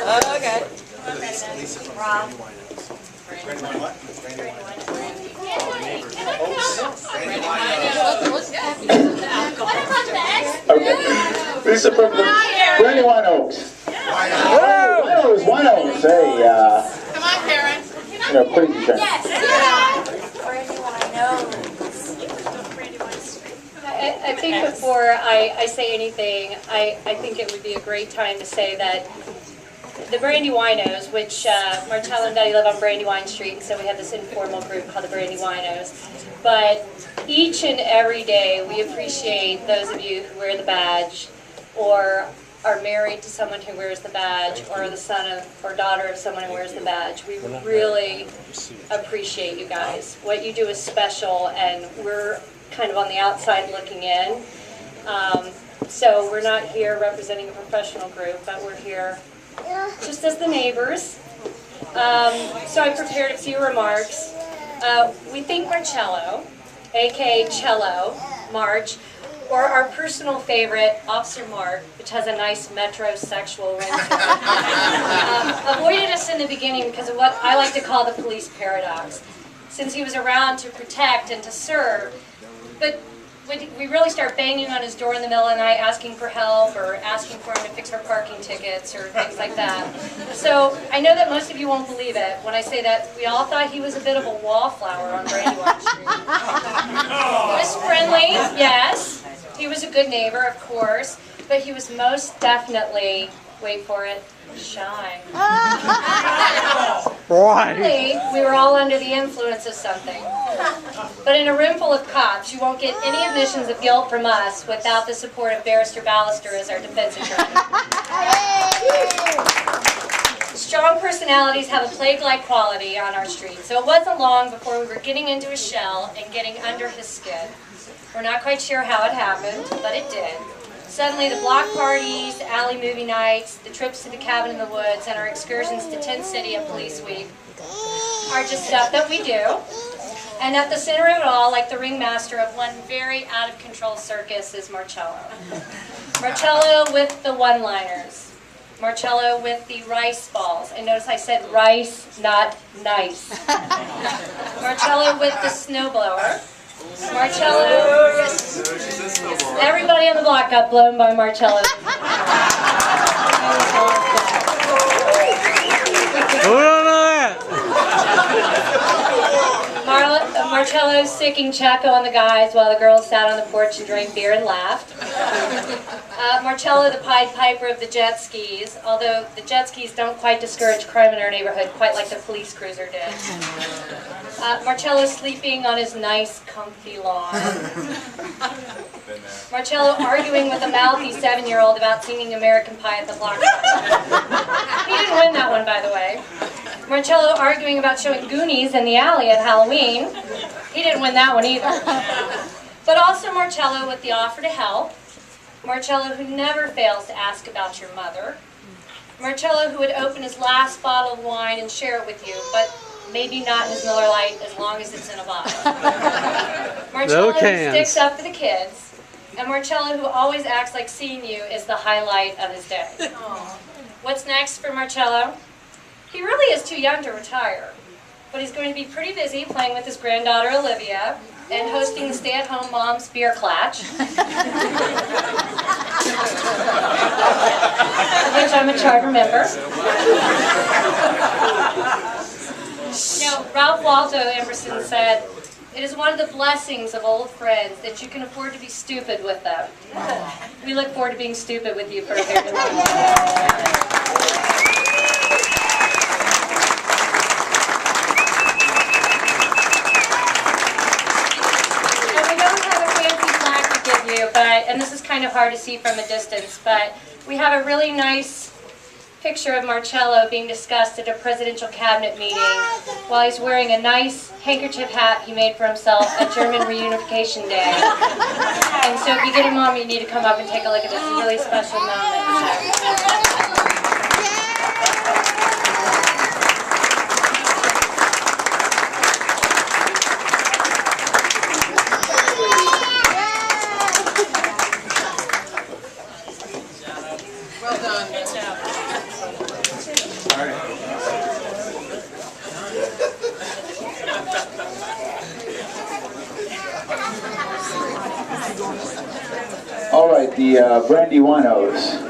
Okay. Rob. Okay. This is from the Brandywinos. Winos. Hey, Come on, Karen. you know, please be sure. I think before I say anything, I think it would be a great time to say that the Brandywinos, which Marcello and Betty live on Brandywine Street, and so we have this informal group called the Brandywinos. But each and every day we appreciate those of you who wear the badge, or are married to someone who wears the badge, or the son of or daughter of someone who wears the badge. We really appreciate you guys. What you do is special, and we're kind of on the outside looking in. So we're not here representing a professional group, but we're here just as the neighbors. So I prepared a few remarks. We think Marcello, aka Cello, March, or our personal favorite, Officer Mark, which has a nice metrosexual ring to it, avoided us in the beginning because of what I like to call the police paradox. Since he was around to protect and to serve, but when we really start banging on his door in the middle of the night asking for help or asking for him to fix our parking tickets or things like that. So I know that most of you won't believe it when I say that we all thought he was a bit of a wallflower on Brandywine Street. He was friendly, yes. He was a good neighbor, of course, but he was most definitely, wait for it, shy. Really, we were all under the influence of something. But in a room full of cops, you won't get any admissions of guilt from us without the support of Barrister Ballister as our defense attorney. Strong personalities have a plague-like quality on our street, so it wasn't long before we were getting into a shell and getting under his skin. We're not quite sure how it happened, but it did. Suddenly the block parties, alley movie nights, the trips to the cabin in the woods, and our excursions to Tent City and Police Week are just stuff that we do. And at the center of it all, like the ringmaster of one very out-of-control circus, is Marcello. Marcello with the one-liners. Marcello with the rice balls. And notice I said rice, not nice. Marcello with the snowblower. Marcello, everybody on the block got blown by Marcello. Marcello sicking Chaco on the guys while the girls sat on the porch and drank beer and laughed. Marcello, the Pied Piper of the jet skis, although the jet skis don't quite discourage crime in our neighborhood quite like the police cruiser did. Marcello sleeping on his nice, comfy lawn. Marcello arguing with a mouthy 7-year-old about singing American Pie at the block party. He didn't win that one, by the way. Marcello arguing about showing Goonies in the alley at Halloween. He didn't win that one either. But also Marcello with the offer to help. Marcello who never fails to ask about your mother. Marcello who would open his last bottle of wine and share it with you, but maybe not his Miller Lite as long as it's in a bottle. Marcello who sticks up for the kids. And Marcello who always acts like seeing you is the highlight of his day. What's next for Marcello? He really is too young to retire, but he's going to be pretty busy playing with his granddaughter Olivia and hosting the stay-at-home mom's beer clutch, of which I'm a charter member. You know, Ralph Waldo Emerson said, "It is one of the blessings of old friends that you can afford to be stupid with them." We look forward to being stupid with you for a very long time. And this is kind of hard to see from a distance, but we have a really nice picture of Marcello being discussed at a presidential cabinet meeting while he's wearing a nice handkerchief hat he made for himself at German Reunification Day. And so if you get a moment, you need to come up and take a look at this. It's a really special moment. All right, the Brandywinos.